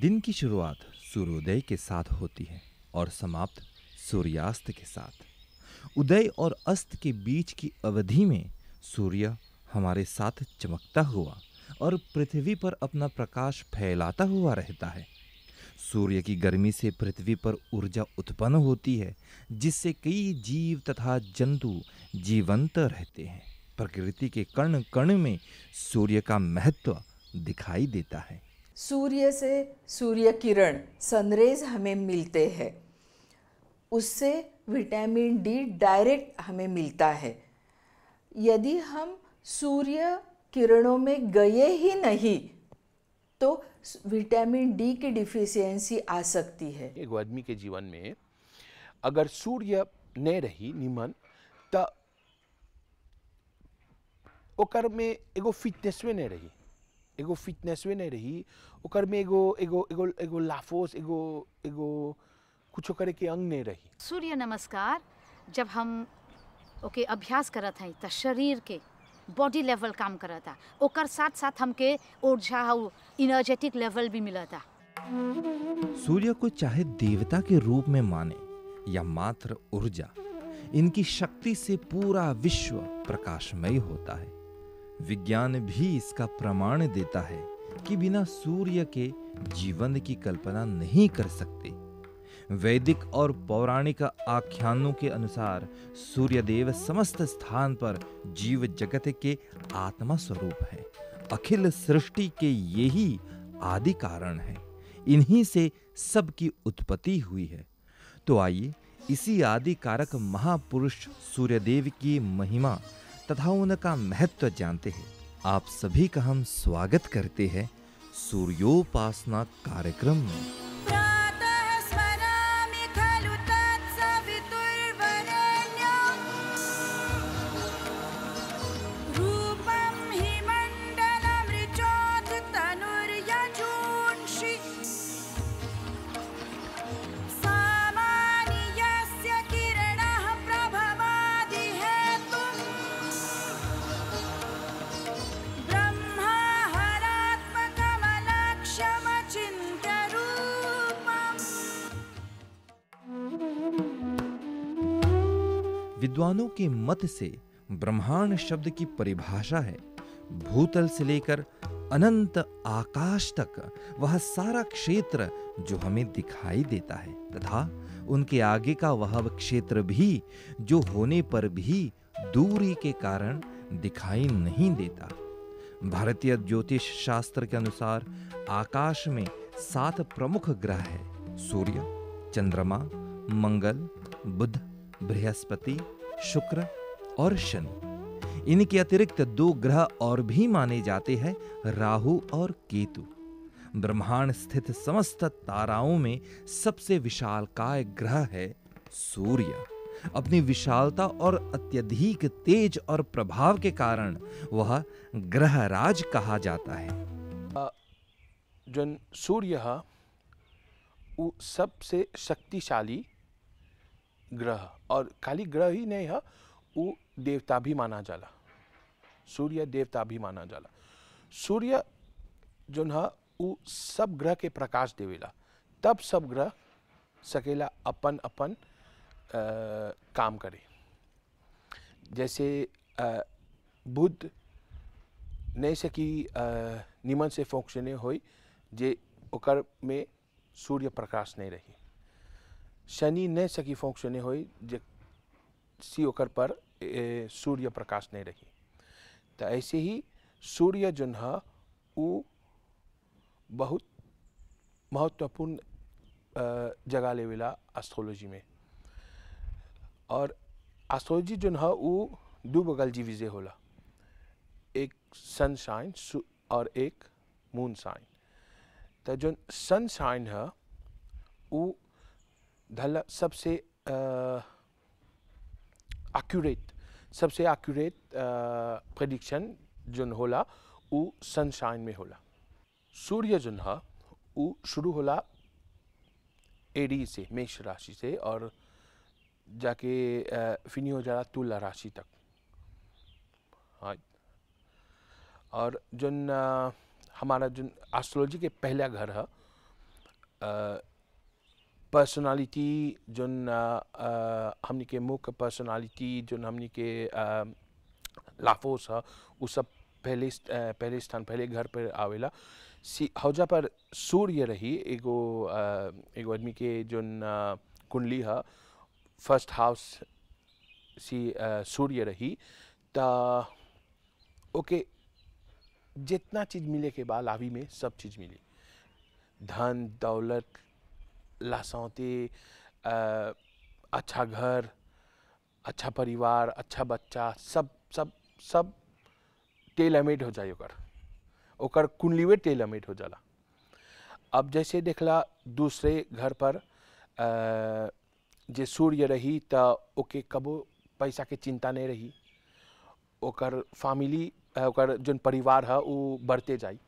दिन की शुरुआत सूर्योदय के साथ होती है और समाप्त सूर्यास्त के साथ। उदय और अस्त के बीच की अवधि में सूर्य हमारे साथ चमकता हुआ और पृथ्वी पर अपना प्रकाश फैलाता हुआ रहता है। सूर्य की गर्मी से पृथ्वी पर ऊर्जा उत्पन्न होती है, जिससे कई जीव तथा जंतु जीवंत रहते हैं। प्रकृति के कण कण में सूर्य का महत्व दिखाई देता है। सूर्य से सूर्य किरण सनरेज हमें मिलते हैं, उससे विटामिन डी डायरेक्ट हमें मिलता है। यदि हम सूर्य किरणों में गए ही नहीं तो विटामिन डी की डिफिशियंसी आ सकती है। एगो आदमी के जीवन में अगर सूर्य नहीं रही निमन त ओकर में एगो फिटनेसवे नहीं रही, ओकर में एगो लाफोस एगो कुछ करे के अंग नहीं रही। सूर्य नमस्कार जब हम ओके अभ्यास करत हई त शरीर के बॉडी लेवल काम करता, ओकर साथ साथ हमके ऊर्जा और एनर्जेटिक लेवल भी मिलता। सूर्य को चाहे देवता के रूप में माने या मात्र ऊर्जा, इनकी शक्ति से पूरा विश्व प्रकाशमय होता है। विज्ञान भी इसका प्रमाण देता है कि बिना सूर्य के जीवन की कल्पना नहीं कर सकते। वैदिक और पौराणिक आख्यानों के अनुसार सूर्यदेव समस्त स्थान पर जीव जगत के आत्मा स्वरूप है। अखिल सृष्टि के यही आदि कारण है, इन्हीं से सबकी उत्पत्ति हुई है। तो आइए इसी आदि कारक महापुरुष सूर्यदेव की महिमा तथा उनका महत्व जानते हैं। आप सभी का हम स्वागत करते हैं सूर्योपासना कार्यक्रम में। विद्वानों के मत से ब्रह्मांड शब्द की परिभाषा है भूतल से लेकर अनंत आकाश तक वह सारा क्षेत्र जो हमें दिखाई देता है तथा उनके आगे का वह क्षेत्र भी जो होने पर भी दूरी के कारण दिखाई नहीं देता। भारतीय ज्योतिष शास्त्र के अनुसार आकाश में 7 प्रमुख ग्रह हैं: सूर्य, चंद्रमा, मंगल, बुध, बृहस्पति, शुक्र और शनि। इनके अतिरिक्त 2 ग्रह और भी माने जाते हैं, राहु और केतु। ब्रह्मांड स्थित समस्त ताराओं में सबसे विशालकाय ग्रह है सूर्य। अपनी विशालता और अत्यधिक तेज और प्रभाव के कारण वह ग्रहराज कहा जाता है। जन सूर्य है वो सबसे शक्तिशाली ग्रह, और खाली ग्रह ही नहीं है, वो देवता भी माना जाला। सूर्य देवता भी माना जाला। सूर्य जो है वो सब ग्रह के प्रकाश देवेला, तब सब ग्रह सकेला अपन अपन काम करे। जैसे बुध नहीं सकी निमन से फंक्शने होई जे ओकर में सूर्य प्रकाश नहीं रही। शनि नहीं सकी फंक्शने होई जे सी ओकर पर सूर्य प्रकाश नहीं रही। तो ऐसे ही सूर्य जो है वो बहुत महत्वपूर्ण जगह लेवेला एस्ट्रोलॉजी में। और एस्ट्रोलॉजी जो है वो 2 बगल जीविजे होला, एक सनशाइन और एक मून साइन। तो जो सनशाइन है वो धला सबसे एक्यूरेट प्रेडिक्शन जो होला वो सनशाइन में होला। सूर्य जो है वो शुरू होला एडी से, मेष राशि से, और जाके फिनी हो जाला तुला राशि तक। हाँ, और जो हमारा जो एस्ट्रोलॉजी के पहला घर है पर्सनालिटी जोन हमनी के मुख्य पर्सनालिटी जोन हमनी के लाफोस है वो सब पहले स्थान पहले घर पर आवेला। हौजा पर सूर्य रही एगो एगो आदमी के जोन कुंडली है फर्स्ट हाउस सूर्य रही ता ओके जितना चीज़ मिले के बाद लाभी में सब चीज़ मिली, धन दौलत लासौते, अच्छा घर, अच्छा परिवार, अच्छा बच्चा, सब सब सब टेलमेड हो जाए ओकर कुंडलीवे टेलमेड हो जाला। अब जैसे देखला दूसरे घर पर जे सूर्य रही ता ओके कबो पैसा के चिंता नहीं रही, ओकर फैमिली ओकर जोन परिवार है वो बढ़ते जाई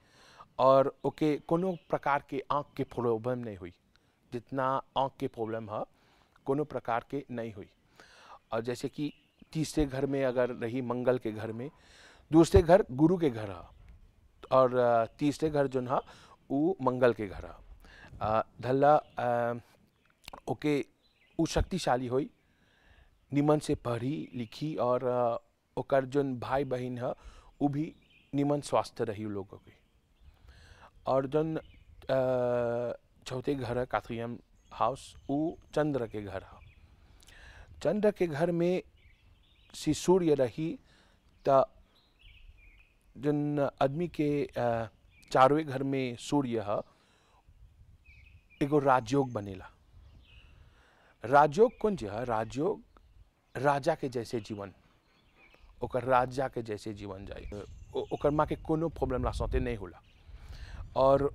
और ओके कोनो प्रकार के आँख के प्रॉब्लम नहीं हुई, जितना आँख के प्रॉब्लम है कोनो प्रकार के नहीं हुई। और जैसे कि तीसरे घर में अगर रही मंगल के घर में, दूसरे घर गुरु के घर है और तीसरे घर जो है वो मंगल के घर है धल्ला ओके वो शक्तिशाली हुई, निमन से पढ़ी लिखी और ओकर जोन भाई बहन है वो भी निमन स्वास्थ्य रही लोगों के। और जोन चौथे घर है काथरियम हाउस वो चंद्र के घर है। चंद्र के घर में सूर्य रही ता जोन आदमी के चारवें घर में सूर्य है एगो राजयोग बनेला। राजयोग कौन है? राजयोग राजा के जैसे जीवन, ओकर राजा के जैसे जीवन जाए, ओकर माँ के कोनो प्रॉब्लम ला सौते नहीं होला। और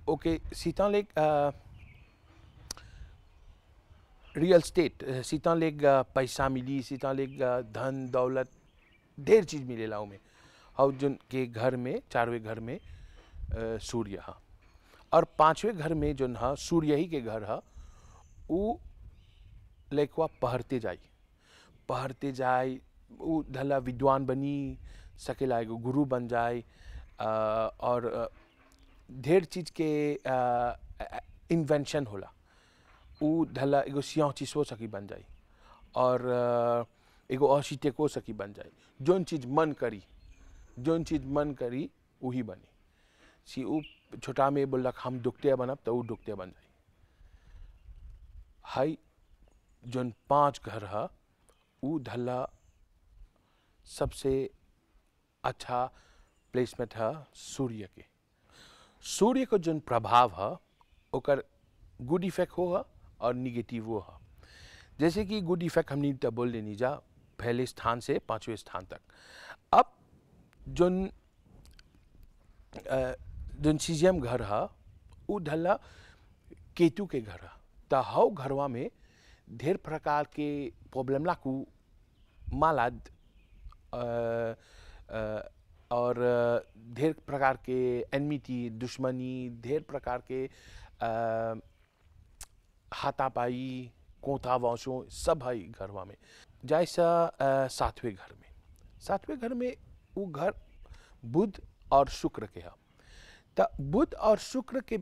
okay Sita lake real estate, Sita lake पैसा मिली, सीता लेक धन दौलत ढेर चीज़ मिलेला उमें। और जिन के घर में चारवें घर में सूर्य है और पांचवें घर में जो है सूर्य ही के घर है वो लड़कवा पढ़ते जाए वो धला विद्वान बनी सकेला, एगो गुरु बन जाए और ढेर चीज़ के इन्वेंशन होला, वो धला एगो सियाह चीज हो सकी बन जाए और एगो अशिटे को सकी बन जाए। जोन चीज़ मन करी वही बनी। सी वो छोटा में बोलक हम दुखते बनब तो वो दुखते बन जाए। हाई जोन 5 घर है वो धला सबसे अच्छा प्लेसमेंट है सूर्य के। सूर्य को जोन प्रभाव है ओकर गुड इफेक्ट होगा और निगेटिव हो है। जैसे कि गुड इफेक्ट हमने तब बोल देनी जा पहले स्थान से 5वें स्थान तक। अब जोन सीजियम घर है वो धला केतु के घर है। तो हाउ घरवा में ढेर प्रकार के प्रॉब्लम लाकू मालाद और ढेर प्रकार के एनमिटी दुश्मनी, ढेर प्रकार के हाथापाई कोता वंशों सब है घरवा में। जैसा 7वें घर में वो घर बुध और शुक्र के है। तो बुध और शुक्र के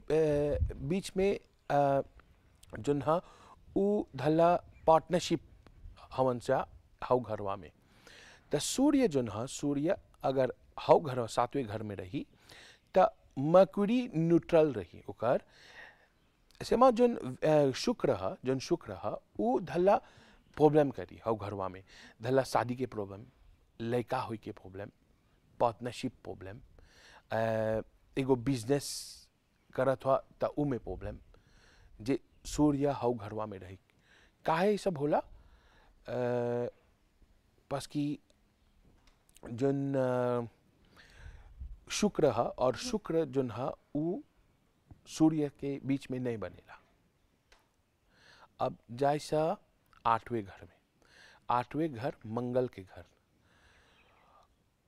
बीच में जोन है वो धला पार्टनरशिप हवन से हाउ घरवा में। तो सूर्य जोन है सूर्य अगर हाउ घर 7वें घर में रही तो मर्क्यूरी न्यूट्रल रही ओकर ऐसे में जोन शुक्र है वो धला प्रॉब्लम करी हाउ घरवा में, धला शादी के प्रॉब्लम, लड़का हुई के प्रॉब्लम, पार्टनरशिप प्रॉब्लम, एगो बिजनेस करत हुआ तो उ में प्रॉब्लम जे सूर्य हाउ घरवा में रही। काहे ये सब होला? बस कि जोन शुक्र है और शुक्र जोन है वो सूर्य के बीच में नहीं बनेला। अब जैसा 8वें घर में, 8वें घर मंगल के घर,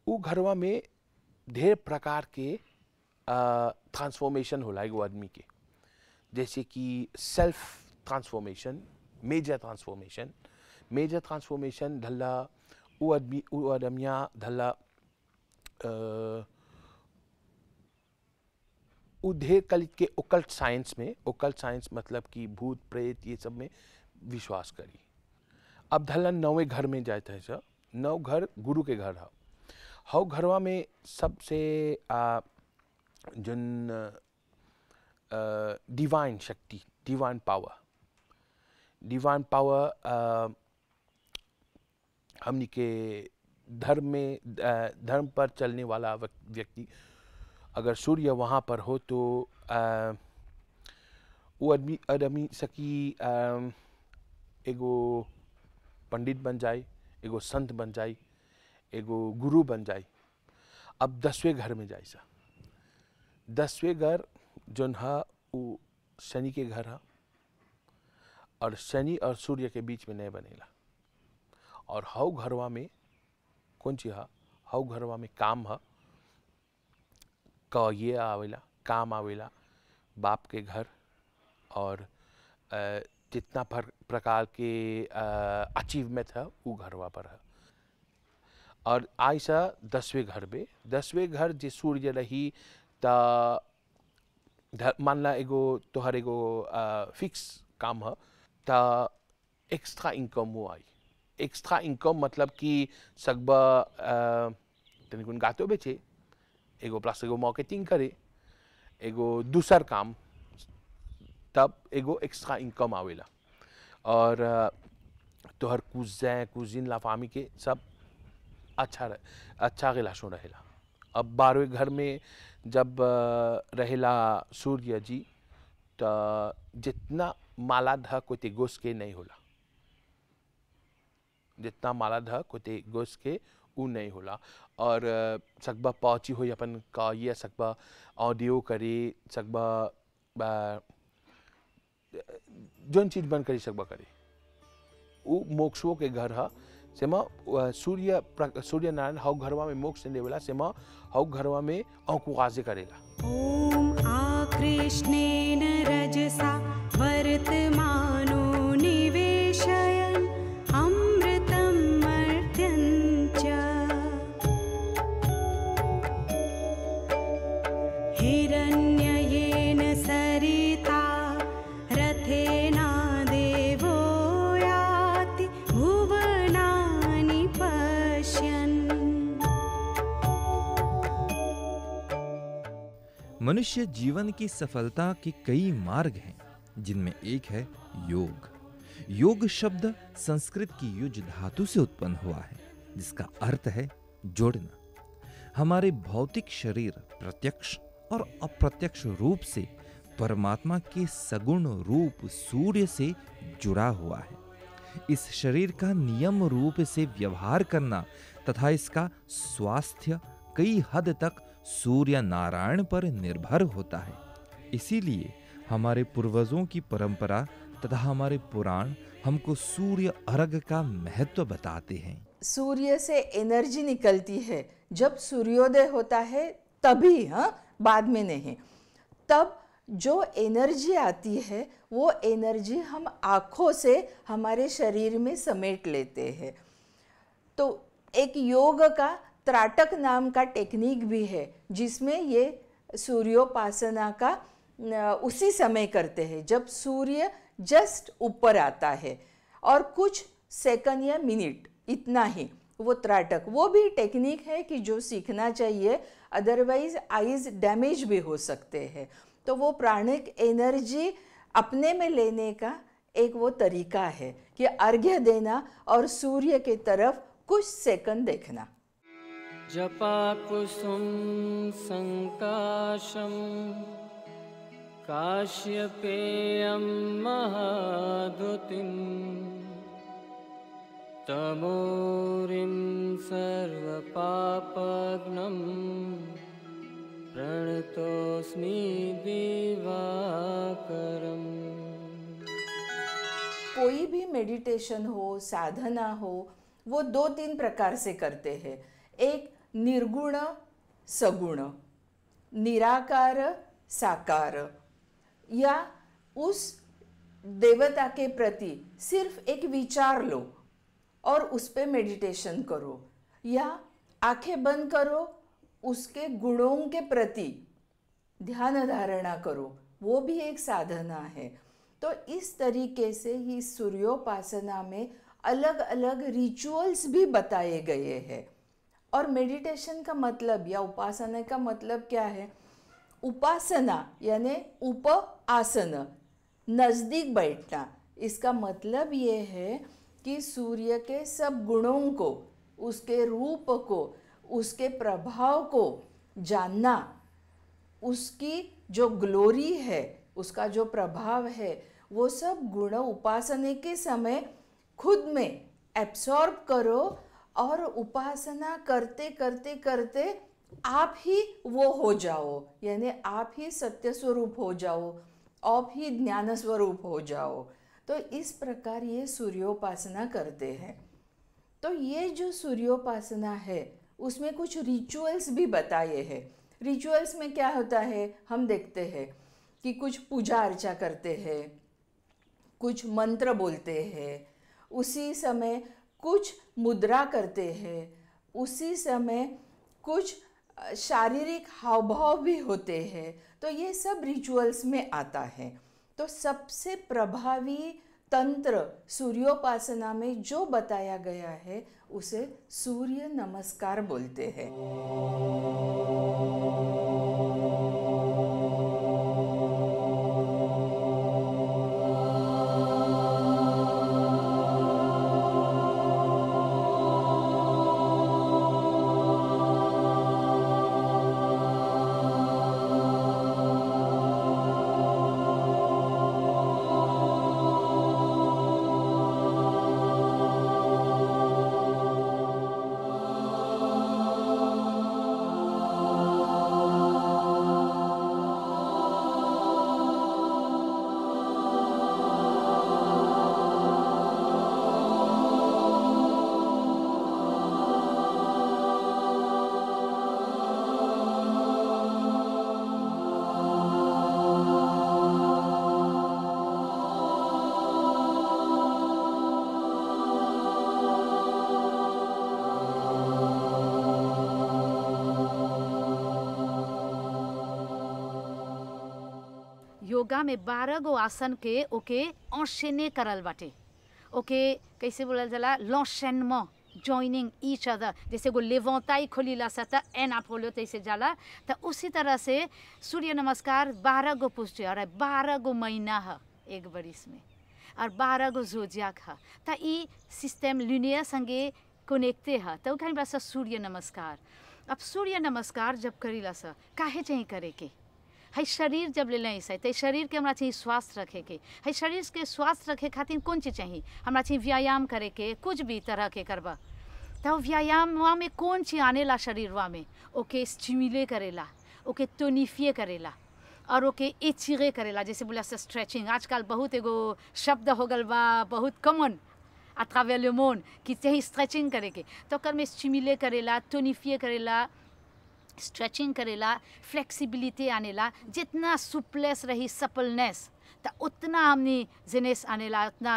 वो घरवा में ढेर प्रकार के ट्रांसफॉर्मेशन होला एगो आदमी के। जैसे कि सेल्फ ट्रांसफॉर्मेशन, मेजर ट्रांसफॉर्मेशन धला वो आदमिया धला ढेर कलित के ओकल्ट साइंस मतलब कि भूत प्रेत ये सब में विश्वास करी। अब धलन नौवे घर में जाते हैं सर, नौ घर गुरु के घर है। हव घरवा में सबसे जन डिवाइन शक्ति, डिवाइन पावर हमनी के धर्म पर चलने वाला व्यक्ति, अगर सूर्य वहाँ पर हो तो वो आदमी सकी एगो पंडित बन जाए, एगो संत बन जाए, एगो गुरु बन जाए। अब 10वें घर में जाए सा, 10वें घर जोन है वो शनि के घर है, और शनि और सूर्य के बीच में नहीं बनेला। और हव घरवा में कौन चीज है, हव घरवा में काम है, का ये आवेला, काम आवेला, बाप के घर, और जितना प्रकार के अचीवमेंट है वो घरवा पर है। और आइसा 10वें घर में, 10वें घर जे सूर्य रही ता मान ला एगो तोहर एगो फिक्स काम है ता एक्स्ट्रा इनकम वो आई। एक्स्ट्रा इनकम मतलब कि सकबा तनिकुन गातो बेचे, एगो प्लस एगो मार्केटिंग करे, एगो दूसर काम, तब एगो एक्स्ट्रा इनकम आवेला। और तोहर कुजिन ला फामी के सब अच्छा रिलेशन रहेला। अब 12वें घर में जब रहेला सूर्य जी, तो जितना मालाध कोते गोस के नहीं होला, जितना मालाध कोते गोस के उ नहीं होला। और सकबा पहुंची हो अपन का ये सकबा ऑडियो करे, सकबा जोन चीज बन करी सकबा करे, वो मोक्षों के घर है। सेमा सूर्य नारायण हव घरवा में मोक्ष देवेला, सेमा हव घरवा में औकुआजे करेला। ओम आकृष्णेन रजसा वर्तमानो निवेशयन् अमृतं मर्त्यं च हिरण्ययेन सरिता रथेना देवो याति भुवनानि पश्यन्। मनुष्य जीवन की सफलता के कई मार्ग हैं, जिनमें एक है योग। योग शब्द संस्कृत की युज धातु से उत्पन्न हुआ है, जिसका अर्थ है जोड़ना। हमारे भौतिक शरीर प्रत्यक्ष और अप्रत्यक्ष रूप से परमात्मा के सगुण रूप सूर्य से जुड़ा हुआ है। इस शरीर का नियम रूप से व्यवहार करना तथा इसका स्वास्थ्य कई हद तक सूर्य नारायण पर निर्भर होता है। इसीलिए हमारे पूर्वजों की परंपरा तथा हमारे पुराण हमको सूर्य अर्घ का महत्व बताते हैं। सूर्य से एनर्जी निकलती है जब सूर्योदय होता है तभी, बाद में नहीं। तब जो एनर्जी आती है वो एनर्जी हम आँखों से हमारे शरीर में समेट लेते हैं। तो एक योग का त्राटक नाम का टेक्निक भी है, जिसमें ये सूर्योपासना का उसी समय करते हैं जब सूर्य जस्ट ऊपर आता है, और कुछ सेकंड या मिनट इतना ही वो त्राटक। वो भी टेक्निक है कि जो सीखना चाहिए, अदरवाइज आईज डैमेज भी हो सकते हैं। तो वो प्राणिक एनर्जी अपने में लेने का एक वो तरीका है कि अर्घ्य देना और सूर्य के तरफ कुछ सेकंड देखना। जपाकुसुम संकाशम काश्यपेयं महाद्युतिं तमोरिं सर्वपापघ्नं प्रणतोऽस्मि दिवाकरम्। कोई भी मेडिटेशन हो, साधना हो, वो 2-3 प्रकार से करते हैं। एक निर्गुण सगुण, निराकार साकार, या उस देवता के प्रति सिर्फ एक विचार लो और उस पे मेडिटेशन करो, या आंखें बंद करो, उसके गुणों के प्रति ध्यान धारणा करो, वो भी एक साधना है। तो इस तरीके से ही सूर्योपासना में अलग अलग रिचुअल्स भी बताए गए हैं। और मेडिटेशन का मतलब या उपासना का मतलब क्या है? उपासना यानी उप आसन, नज़दीक बैठना। इसका मतलब ये है कि सूर्य के सब गुणों को, उसके रूप को, उसके प्रभाव को जानना, उसकी जो ग्लोरी है, उसका जो प्रभाव है, वो सब गुण उपासना के समय खुद में एब्सॉर्ब करो और उपासना करते करते करते आप ही वो हो जाओ, यानी आप ही सत्य स्वरूप हो जाओ, आप ही ज्ञान स्वरूप हो जाओ। तो इस प्रकार ये सूर्योपासना करते हैं। तो ये जो सूर्योपासना है उसमें कुछ रिचुअल्स भी बताए हैं। रिचुअल्स में क्या होता है, हम देखते हैं कि कुछ पूजा अर्चा करते हैं, कुछ मंत्र बोलते हैं, उसी समय कुछ मुद्रा करते हैं, उसी समय कुछ शारीरिक हाव भाव भी होते हैं। तो ये सब रिचुअल्स में आता है। तो सबसे प्रभावी तंत्र सूर्योपासना में जो बताया गया है उसे सूर्य नमस्कार बोलते हैं। योगा में 12 गो आसन के ओके enchaîner करल बाटे। ओके कैसे बोलल जाला, l'enchaînement, joining each other। जैसे गो लेवांताई खोलीला सता एन आप बोलो तैसे जाला। तो उसी तरह से सूर्य नमस्कार 12 गो पुष्टि और 12 गो महीना है एक बरिस में और 12 गो जोजियाक है। तो ये सिस्टम लुनियर संगे कनेक्टे है। तो कहीं बस सूर्य नमस्कार। अब सूर्य नमस्कार जब करीला सा काहे चाहिए करे के, है शरीर जब ले लें तो शरीर के हमरा चाहिए स्वास्थ्य रखे के, है शरीर के स्वास्थ्य रखे खातिर कौन चीज़ चाहिए, हमरा चाहिए व्यायाम करे के, कुछ भी तरह के करबा। तो व्यायाम वहाँ में कौन चीज़ आने ला शरीर वहाँ में, ओके स्टिमुले करेला, ओके टोनिफिए करेला और ओके एचिरे करेला। जैसे बोला स्ट्रेचिंग, आजकल बहुत एगो शब्द हो गल बा, बहुत कॉमन à travers le monde कि चाहिए स्ट्रेचिंग करे के। तो कर में स्टिमुले करेला, टोनिफिए करेला, स्ट्रेचिंग करेला, फ्लेक्सिबिलिटी आनेला। जितना सुपलेस रही सपलनेस तो उतना हमने जिनेस आनेला, उतना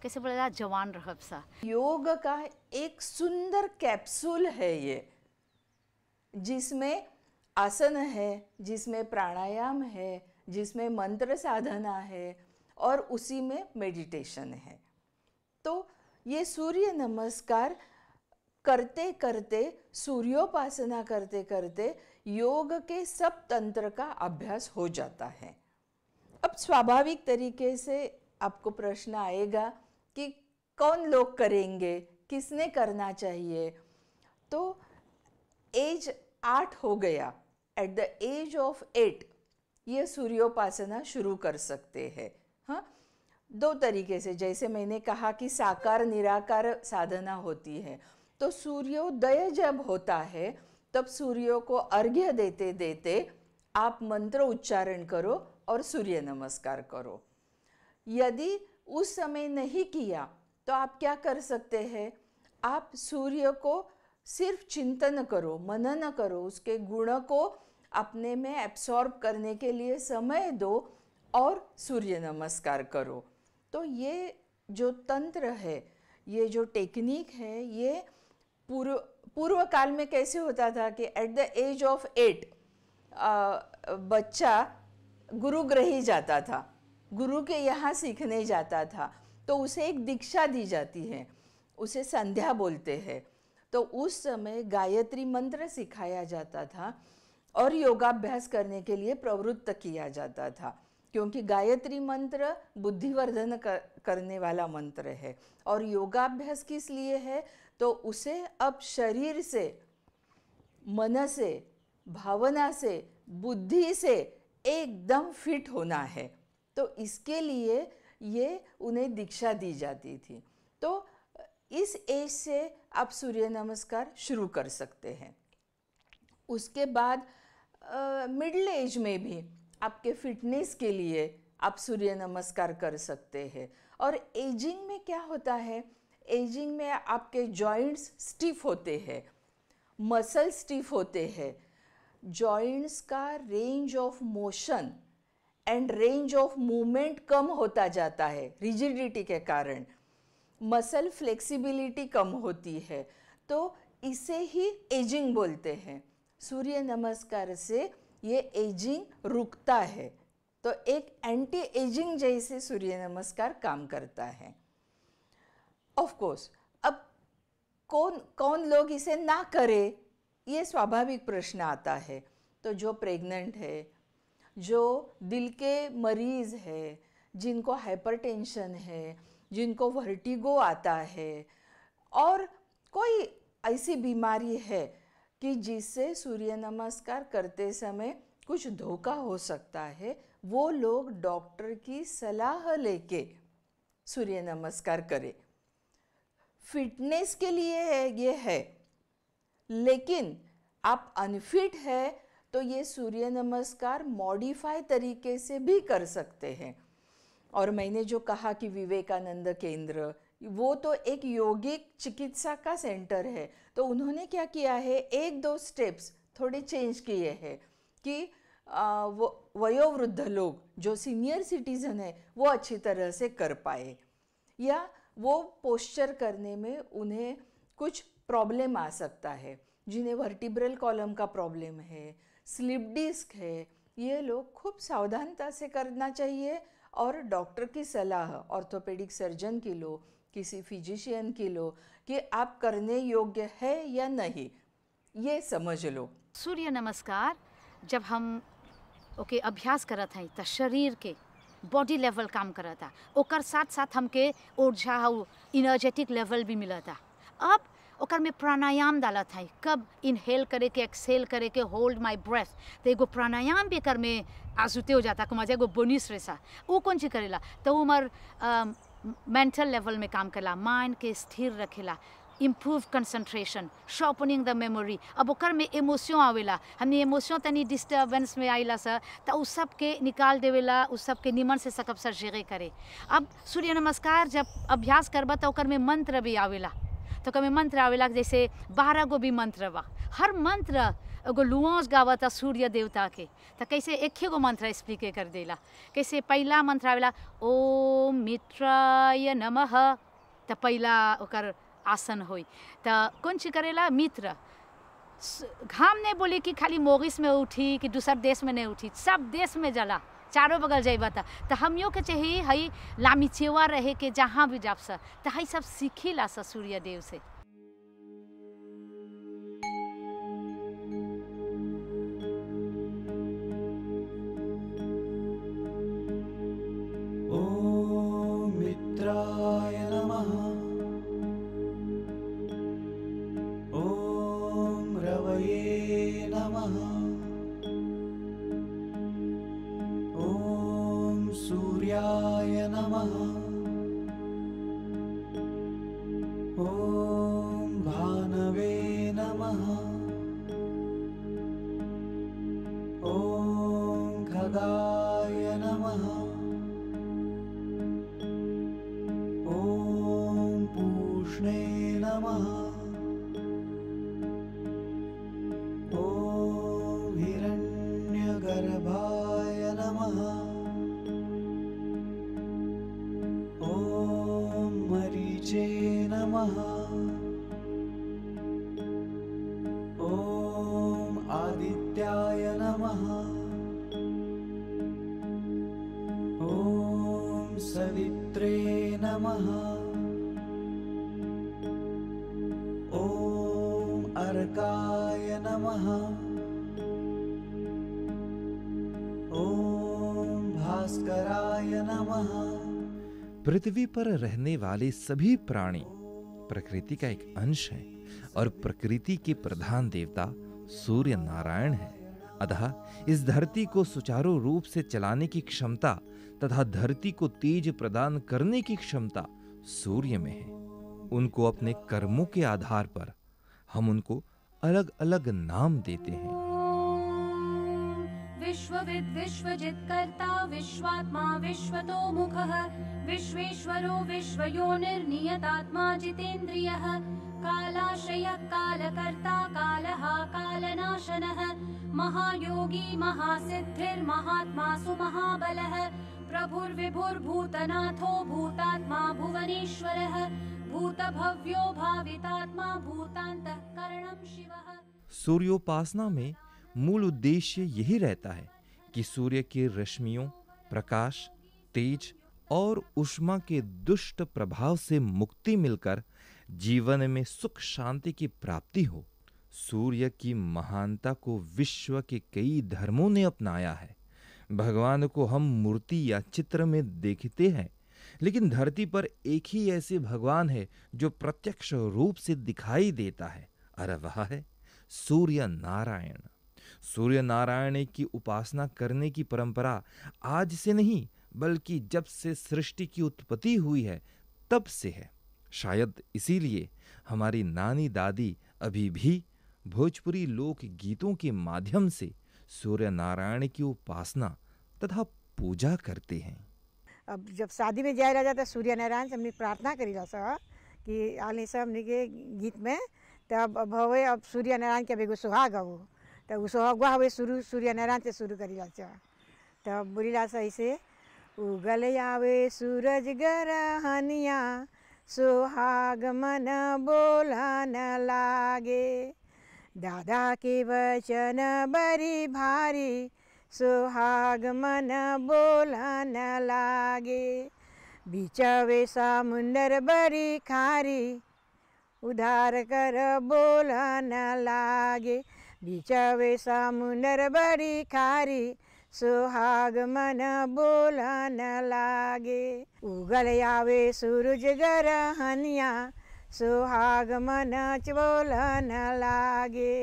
कैसे बोलेला जवान रहब सा। योग का एक सुंदर कैप्सूल है ये, जिसमें आसन है, जिसमें प्राणायाम है, जिसमें मंत्र साधना है और उसी में मेडिटेशन है। तो ये सूर्य नमस्कार करते करते, सूर्योपासना करते करते योग के सब तंत्र का अभ्यास हो जाता है। अब स्वाभाविक तरीके से आपको प्रश्न आएगा कि कौन लोग करेंगे, किसने करना चाहिए। तो एज 8 हो गया, एट द एज ऑफ 8 ये सूर्योपासना शुरू कर सकते हैं। हाँ, 2 तरीके से, जैसे मैंने कहा कि साकार निराकार साधना होती है। तो सूर्योदय जब होता है तब सूर्य को अर्घ्य देते देते आप मंत्र उच्चारण करो और सूर्य नमस्कार करो। यदि उस समय नहीं किया तो आप क्या कर सकते हैं, आप सूर्य को सिर्फ चिंतन करो, मनन करो, उसके गुण को अपने में एब्सॉर्ब करने के लिए समय दो और सूर्य नमस्कार करो। तो ये जो तंत्र है, ये जो टेक्निक है, ये पूर्व काल में कैसे होता था कि एट द एज ऑफ 8 बच्चा गुरुग्रही जाता था, गुरु के यहाँ सीखने जाता था, तो उसे एक दीक्षा दी जाती है, उसे संध्या बोलते हैं। तो उस समय गायत्री मंत्र सिखाया जाता था और योगाभ्यास करने के लिए प्रवृत्त किया जाता था, क्योंकि गायत्री मंत्र बुद्धिवर्धन करने वाला मंत्र है। और योगाभ्यास किस लिए है? तो उसे अब शरीर से, मन से, भावना से, बुद्धि से एकदम फिट होना है। तो इसके लिए ये उन्हें दीक्षा दी जाती थी। तो इस एज से आप सूर्य नमस्कार शुरू कर सकते हैं। उसके बाद मिडिल एज में भी आपके फिटनेस के लिए आप सूर्य नमस्कार कर सकते हैं। और एजिंग में क्या होता है? एजिंग में आपके जॉइंट्स स्टिफ होते हैं, मसल स्टिफ होते हैं, जॉइंट्स का range of motion and range of movement कम होता जाता है रिजिडिटी के कारण, मसल फ्लेक्सिबिलिटी कम होती है। तो इसे ही एजिंग बोलते हैं। सूर्य नमस्कार से ये एजिंग रुकता है। तो एक एंटी एजिंग जैसे सूर्य नमस्कार काम करता है। ऑफ कोर्स, अब कौन लोग इसे ना करे, ये स्वाभाविक प्रश्न आता है। तो जो प्रेग्नेंट है, जो दिल के मरीज़ है, जिनको हाइपरटेंशन है, जिनको वर्टिगो आता है, और कोई ऐसी बीमारी है कि जिससे सूर्य नमस्कार करते समय कुछ धोखा हो सकता है, वो लोग डॉक्टर की सलाह लेके सूर्य नमस्कार करें। फिटनेस के लिए ये है, लेकिन आप अनफिट है तो ये सूर्य नमस्कार मॉडिफाई तरीके से भी कर सकते हैं। और मैंने जो कहा कि विवेकानंद केंद्र, वो तो एक योगिक चिकित्सा का सेंटर है। तो उन्होंने क्या किया है, एक दो स्टेप्स थोड़े चेंज किए हैं कि वयोवृद्ध लोग जो सीनियर सिटीज़न है वो अच्छी तरह से कर पाए, या वो पोस्चर करने में उन्हें कुछ प्रॉब्लम आ सकता है। जिन्हें वर्टिब्रल कॉलम का प्रॉब्लम है, स्लिप डिस्क है, ये लोग खूब सावधानता से करना चाहिए और डॉक्टर की सलाह, ऑर्थोपेडिक सर्जन की लो, किसी फिजिशियन की लो कि आप करने योग्य है या नहीं, ये समझ लो। सूर्य नमस्कार जब हम अभ्यास करत हैं तो शरीर के बॉडी लेवल काम करता, ओकर साथ साथ हमके ऊर्जा और इनर्जेटिक लेवल भी मिलता। अब ओकर में प्राणायाम डालत है, कब इनहेल करे के, एक्सहेल करे के, होल्ड माय ब्रेथ। तो एगो प्राणायाम भी कर में आजुते हो जाता, मजा एगो बोनिस रेसा वो कौन चीज करेला, तो उमर मेंटल लेवल में काम करेला, माइंड के स्थिर रखेला, improve concentration, sharpening the memory. अब ओकर में इमोशन आवेला, हमने इमोशन तनी डिस्टर्बेंस में आइला सर, तो उस सब के निकाल देवेला, उस सब के निमन से सकब सर्जरी करे। अब सूर्य नमस्कार जब अभ्यास करबा तो ओकर में मंत्र भी आवेला, तो कभी मंत्र आवेला, जैसे 12 गो भी मंत्र बा, हर मंत्र एगो लुआंस गावता सूर्य देवता के। तो कैसे एक गो मंत्र एक्सप्लिक कर देला, कैसे पहला मंत्र आवेला ओम मित्राय नमः, तो पहला ओकर आसन होई। तो कौन चीज करेला, मित्र। घाम नहीं बोले कि खाली मोगिस में उठी कि दूसर देश में नहीं उठी, सब देश में जला, चारों बगल जाइबा तो हमियों के चाहिए हई लामिचेवा रहे के जहाँ भी जाप सा, तो हई सब सीखीला सा सूर्य देव से। ओम मित्राय नमः, ओम रवये नमः, ओम सूर्याय नमः, ओम भानवे नमः, ओम खगाय नमः, ओम पूष्णे नमः, ओम हिरण्यगर्भाय नमः, ओम मरीचे नमः, ओम आदित्याय नमः, सवित्रे नमः। ॐ अर्काय नमः। ॐ भास्कराय नमः। पृथ्वी पर रहने वाले सभी प्राणी प्रकृति का एक अंश है और प्रकृति के प्रधान देवता सूर्य नारायण है। अतः इस धरती को सुचारू रूप से चलाने की क्षमता तथा धरती को तेज प्रदान करने की क्षमता सूर्य में है। उनको अपने कर्मों के आधार पर हम उनको अलग अलग नाम देते हैं। विश्वविद् विश्वजित् कर्ता विश्वात्मा विश्वतो मुखः विश्वेश्वरो विश्वयोनिर्नियतात्मा जितेन्द्रियः कालाश्रयः कालकर्ता कालः कालनाशनः महायोगी महासिद्धिर्महात्मा सुमहाबलः प्रभुर्विभुर्भूतनाथो भूतात्मा भुवनेश्वरः भूतभव्यो भावितात्मा भूतान्तःकरणं शिवः। सूर्योपासना में मूल उद्देश्य यही रहता है कि सूर्य की रश्मियों, प्रकाश, तेज और ऊष्मा के दुष्ट प्रभाव से मुक्ति मिलकर जीवन में सुख शांति की प्राप्ति हो। सूर्य की महानता को विश्व के कई धर्मों ने अपनाया है। भगवान को हम मूर्ति या चित्र में देखते हैं, लेकिन धरती पर एक ही ऐसे भगवान है जो प्रत्यक्ष रूप से दिखाई देता है, और वह है सूर्य नारायण। सूर्य नारायण की उपासना करने की परंपरा आज से नहीं बल्कि जब से सृष्टि की उत्पत्ति हुई है तब से है। शायद इसीलिए हमारी नानी दादी अभी भी भोजपुरी लोक गीतों के माध्यम से सूर्य नारायण की उपासना तथा पूजा करते हैं। अब जब शादी में जाया जाता है सूर्य नारायण से हमने प्रार्थना करी सा कि आले सब हमने के गीत में तब अब हवे अब सूर्य नारायण के एगो सुहाग हो तब उ सुहागवा हवे शुरू सूर्य नारायण से शुरू करी सा तब बोलीला सा ऐसे उगल आवे सूरज गरहनिया सुहाग मन बोलन लागे दादा के वचन बड़ी भारी सुहाग मन बोलन लागे बीचवे समुंदर बड़ी खारी उधार कर बोलन लागे बीचवे समुंदर बड़ी खारी सुहाग मन बोलन लागे उगल आवे सूरज गरहनिया सुहाग मन बोलन लागे।